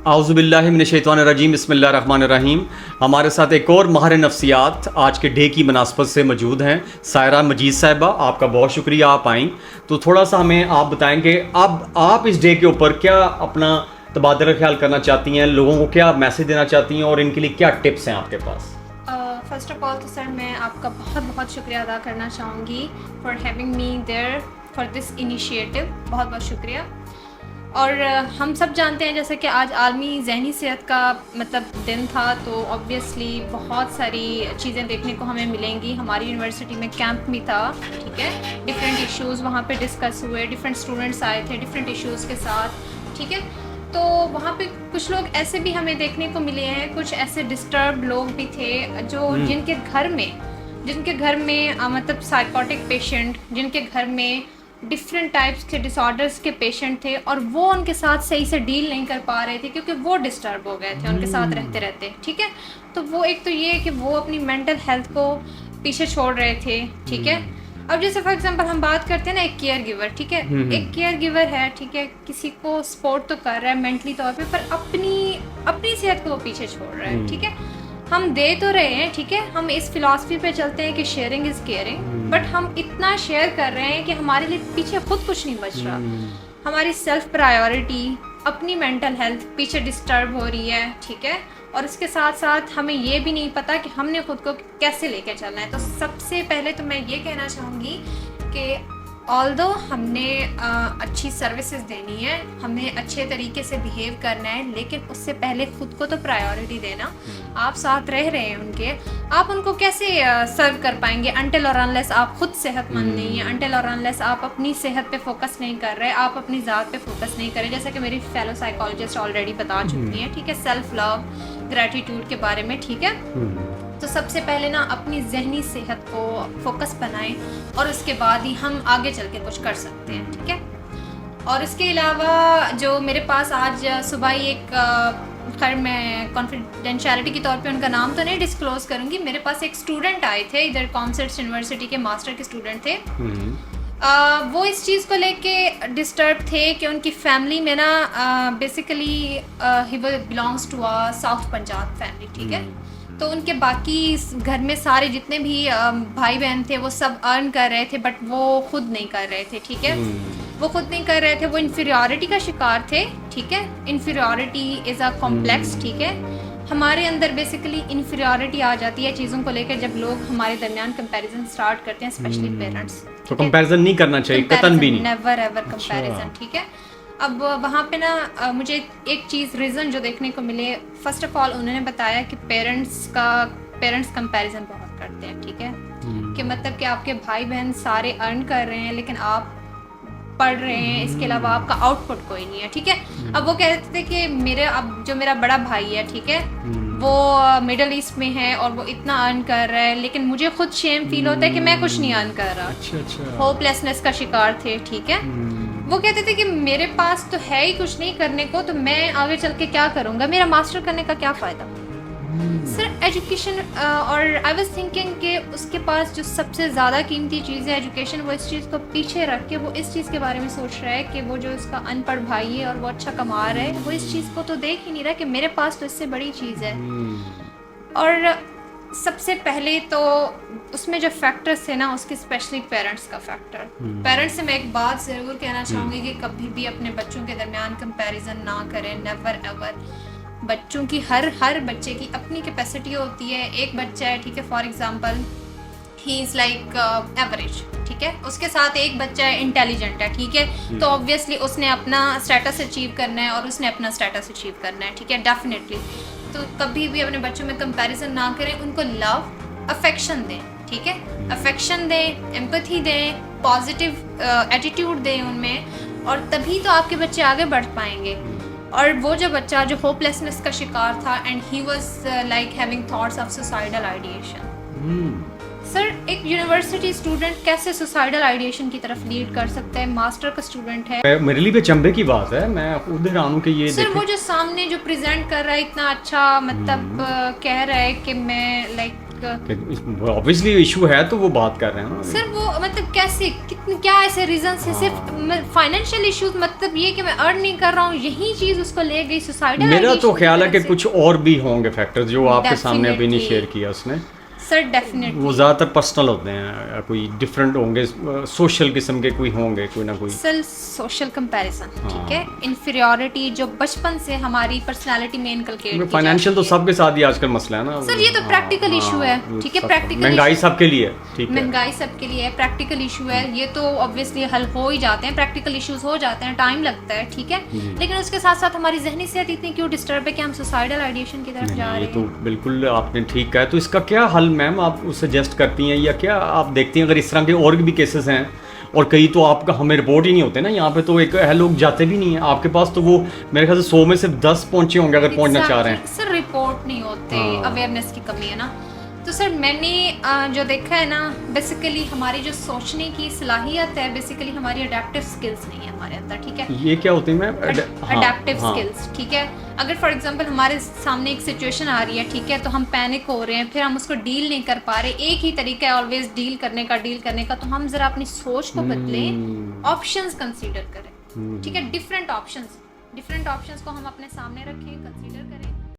आउज़ुबिल्लाहि मिनश्शैतानिर्रजीम बिस्मिल्लाहिर्रहमानिर्रहीम। हमारे साथ एक और माहिर नफ्सियात आज के डे की मुनासबत से मौजूद हैं, सायरा मजीद साहिबा। आपका बहुत शुक्रिया आप आईं। तो थोड़ा सा हमें आप बताएंगे अब आप इस डे के ऊपर क्या अपना तबादला ख्याल करना चाहती हैं, लोगों को क्या मैसेज देना चाहती हैं और इनके लिए क्या टिप्स हैं आपके पास? फ़र्स्ट ऑफ ऑल तो सर मैं आपका बहुत बहुत शुक्रिया अदा करना चाहूँगी for having me there for this initiative. बहुत बहुत शुक्रिया। और हम सब जानते हैं जैसे कि आज आलमी ज़हनी सेहत का मतलब दिन था, तो ऑब्वियसली बहुत सारी चीज़ें देखने को हमें मिलेंगी। हमारी यूनिवर्सिटी में कैंप भी था, ठीक है, डिफरेंट इश्यूज़ वहाँ पे डिस्कस हुए, डिफरेंट स्टूडेंट्स आए थे डिफरेंट इश्यूज़ के साथ, ठीक है। तो वहाँ पे कुछ लोग ऐसे भी हमें देखने को मिले हैं, कुछ ऐसे डिस्टर्ब लोग भी थे जो जिनके घर में मतलब साइकोटिक पेशेंट, जिनके घर में डिफरेंट टाइप्स के डिसऑर्डर्स के पेशेंट थे और वो उनके साथ सही से डील नहीं कर पा रहे थे क्योंकि वो डिस्टर्ब हो गए थे उनके साथ रहते रहते, ठीक है। तो वो एक तो ये कि वो अपनी मेंटल हेल्थ को पीछे छोड़ रहे थे, ठीक है। अब जैसे फॉर एग्जांपल हम बात करते हैं ना, एक केयर गिवर, ठीक है, एक केयर गिवर है, ठीक है, किसी को सपोर्ट तो कर रहा है मेंटली तौर पे, पर अपनी सेहत को वो पीछे छोड़ रहा है, ठीक है। हम दे तो रहे हैं, ठीक है, हम इस फिलॉसफी पे चलते हैं कि शेयरिंग इज़ केयरिंग, बट हम इतना शेयर कर रहे हैं कि हमारे लिए पीछे खुद कुछ नहीं बच रहा। हमारी सेल्फ प्रायोरिटी, अपनी मेंटल हेल्थ पीछे डिस्टर्ब हो रही है, ठीक है। और इसके साथ साथ हमें ये भी नहीं पता कि हमने खुद को कैसे लेके चलना है। तो सबसे पहले तो मैं ये कहना चाहूँगी कि ऑल्दो हमने अच्छी सर्विसेज देनी है, हमें अच्छे तरीके से बिहेव करना है, लेकिन उससे पहले खुद को तो प्रायोरिटी देना। आप साथ रह रहे हैं उनके, आप उनको कैसे सर्व कर पाएंगे अनटिल और अनलेस आप खुद सेहतमंद नहीं हैं, अनटिल और अनलेस आप अपनी सेहत पे फोकस नहीं कर रहे, आप अपनी ज़ात पे फोकस नहीं कर रहे। जैसा कि मेरी फेलो साइकोलॉजिस्ट ऑलरेडी बता चुकी हैं, ठीक है, सेल्फ लव, ग्रैटिट्यूड के बारे में, ठीक है। तो सबसे पहले ना अपनी जहनी सेहत को फोकस बनाएं और उसके बाद ही हम आगे चल के कुछ कर सकते हैं, ठीक है। और इसके अलावा जो मेरे पास आज सुबह ही एक खैर मैं कॉन्फिडेंशियलिटी के तौर पे उनका नाम तो नहीं डिस्क्लोज करूँगी, मेरे पास एक स्टूडेंट आए थे इधर कॉमर्स यूनिवर्सिटी के मास्टर के स्टूडेंट थे। वो इस चीज़ को लेके डिस्टर्ब थे कि उनकी फैमिली में ना बेसिकली ही belongs to a south Punjab family, ठीक है। तो उनके बाकी घर में सारे जितने भी भाई बहन थे वो सब अर्न कर रहे थे, बट वो खुद नहीं कर रहे थे, ठीक है। वो खुद नहीं कर रहे थे, वो इन्फीरियरिटी का शिकार थे, ठीक है। इन्फीरियरिटी इज़ अ कॉम्प्लेक्स, ठीक है। हमारे अंदर बेसिकली इन्फीरियरिटी आ जाती है चीज़ों को लेकर जब लोग हमारे दरमियान कंपैरिजन स्टार्ट करते हैं, स्पेशली पेरेंट्स। तो कंपैरिजन नहीं करना चाहिए, कतन भी नहीं, नेवर एवर कंपैरिजन, ठीक है। अब वहाँ पे ना मुझे एक चीज़ रीज़न जो देखने को मिले, फर्स्ट ऑफ ऑल उन्होंने बताया कि पेरेंट्स कंपैरिजन बहुत करते हैं, ठीक है। कि मतलब कि आपके भाई बहन सारे अर्न कर रहे हैं लेकिन आप पढ़ रहे हैं, इसके अलावा आपका आउटपुट कोई नहीं है, ठीक है। अब वो कहते थे कि मेरा बड़ा भाई है, ठीक है, वो मिडल ईस्ट में है और वो इतना अर्न कर रहा है, लेकिन मुझे खुद शेम फील होता है कि मैं कुछ नहीं अर्न कर रहा। अच्छा। होपलेसनेस का शिकार थे, ठीक है। वो कहते थे कि मेरे पास तो है ही कुछ नहीं करने को, तो मैं आगे चल के क्या करूँगा, मेरा मास्टर करने का क्या फ़ायदा। सर एजुकेशन, और आई वाज थिंकिंग कि उसके पास जो सबसे ज़्यादा कीमती चीज़ है एजुकेशन, वो इस चीज़ को पीछे रख के वो इस चीज़ के बारे में सोच रहा है कि वो जो उसका अनपढ़ भाई है और वो अच्छा कमा रहा है, वो इस चीज़ को तो देख ही नहीं रहा कि मेरे पास तो इससे बड़ी चीज़ है। और सबसे पहले तो उसमें जो फैक्टर्स थे ना, उसके स्पेशली पेरेंट्स का फैक्टर। पेरेंट्स से मैं एक बात ज़रूर कहना चाहूँगी कि कभी भी अपने बच्चों के दरमियान कंपैरिजन ना करें, नेवर एवर। बच्चों की हर बच्चे की अपनी कैपेसिटी होती है। एक बच्चा है, ठीक है, for example he is like average, ठीक है, उसके साथ एक बच्चा है इंटेलिजेंट है, ठीक है, तो ऑब्वियसली उसने अपना स्टेटस अचीव करना है और उसने अपना स्टेटस अचीव करना है, ठीक है, डेफिनेटली। तो कभी भी अपने बच्चों में कंपैरिजन ना करें, उनको लव, अफेक्शन दें, ठीक है, अफेक्शन दें, एम्पैथी दें, पॉजिटिव एटीट्यूड दें उनमें, और तभी तो आपके बच्चे आगे बढ़ पाएंगे। और वो जो बच्चा जो होपलेसनेस का शिकार था and he was like having thoughts of suicidal ideation. Sir एक यूनिवर्सिटी स्टूडेंट कैसे सुसाइडल आइडिएशन की तरफ लीड कर सकता है, मास्टर का स्टूडेंट है। मेरे लिए भी चंबे की बात है, मैं खुद हैरान हूं कि ये सर वो जो सामने जो प्रेजेंट कर रहा है इतना अच्छा, मतलब कह रहा है कि मैं लाइक ऑब्वियसली इशू है तो वो बात कर रहे हैं ना। सर वो मतलब कैसे कितने क्या ऐसे रीजन है? सिर्फ फाइनेंशियल इश्यूज, मतलब ये कि मैं अर्न नहीं कर रहा हूँ, यही चीज उसको ले गई सुसाइडल। मेरा तो ख्याल है कि कुछ और भी होंगे फैक्टर्स जो आपके सामने अभी नहीं Definitely. शेयर किया उसने। सर डेफिनेटली वो ज़्यादातर पर्सनल होते हैं, कोई डिफरेंट होंगे, सोशल किस्म के कोई होंगे, कोई ना कोई। सर सोशल कंपैरिजन, ठीक हाँ। है, इन्फीरियॉरिटी जो बचपन से हमारी पर्सनालिटी में इनकलकेट की फाइनेंशियल तो जाती है। सबके साथ ही आजकल मसला है ना सर ये तो हाँ, प्रैक्टिकल इशू है, हाँ, ठीक है, सब- प्रैक्टिकल महंगाई सबके लिए है, ठीक है। महंगाई सबके लिए है, प्रैक्टिकल इशू है, ये तो ऑब्वियसली हल हो ही जाते हैं, प्रैक्टिकल इश्यूज हो जाते हैं, टाइम लगता है, ठीक है, लेकिन उसके साथ साथ हमारी जहनी सेहत इतनी क्यों डिस्टर्ब है कि हम सुसाइडल आइडिएशन की तरफ जा नहीं, रहे ये तो हैं। बिल्कुल आपने ठीक कहा है। तो इसका क्या हल मैम आप सजेस्ट करती हैं, या क्या आप देखती हैं अगर इस तरह के और भी केसेस हैं? और कई तो आपका हमें रिपोर्ट ही नहीं होते ना यहाँ पे, तो एक है लोग जाते भी नहीं हैं आपके पास, तो वो मेरे ख्याल से 100 में सिर्फ 10 पहुंचे होंगे अगर पहुंचना चाह रहे हैं। सर रिपोर्ट नहीं होते, हाँ। अवेयरनेस की कमी है ना। तो सर मैंने जो देखा है ना, बेसिकली हमारी जो सोचने की सलाहियत है, बेसिकली हमारी अडेप्टिव स्किल्स नहीं है हमारे अंदर, ठीक है, ये क्या होती है मैम? अडेप्टिव स्किल्स, ठीक है। अगर फॉर एग्जांपल हमारे सामने एक सिचुएशन आ रही है, ठीक है, तो हम पैनिक हो रहे हैं, फिर हम उसको डील नहीं कर पा रहे, एक ही तरीका है ऑलवेज डील करने का, तो हम जरा अपनी सोच को बदलें, ऑप्शंस कंसीडर करें, ठीक है, डिफरेंट ऑप्शंस को हम अपने सामने रखें, कंसीडर करें।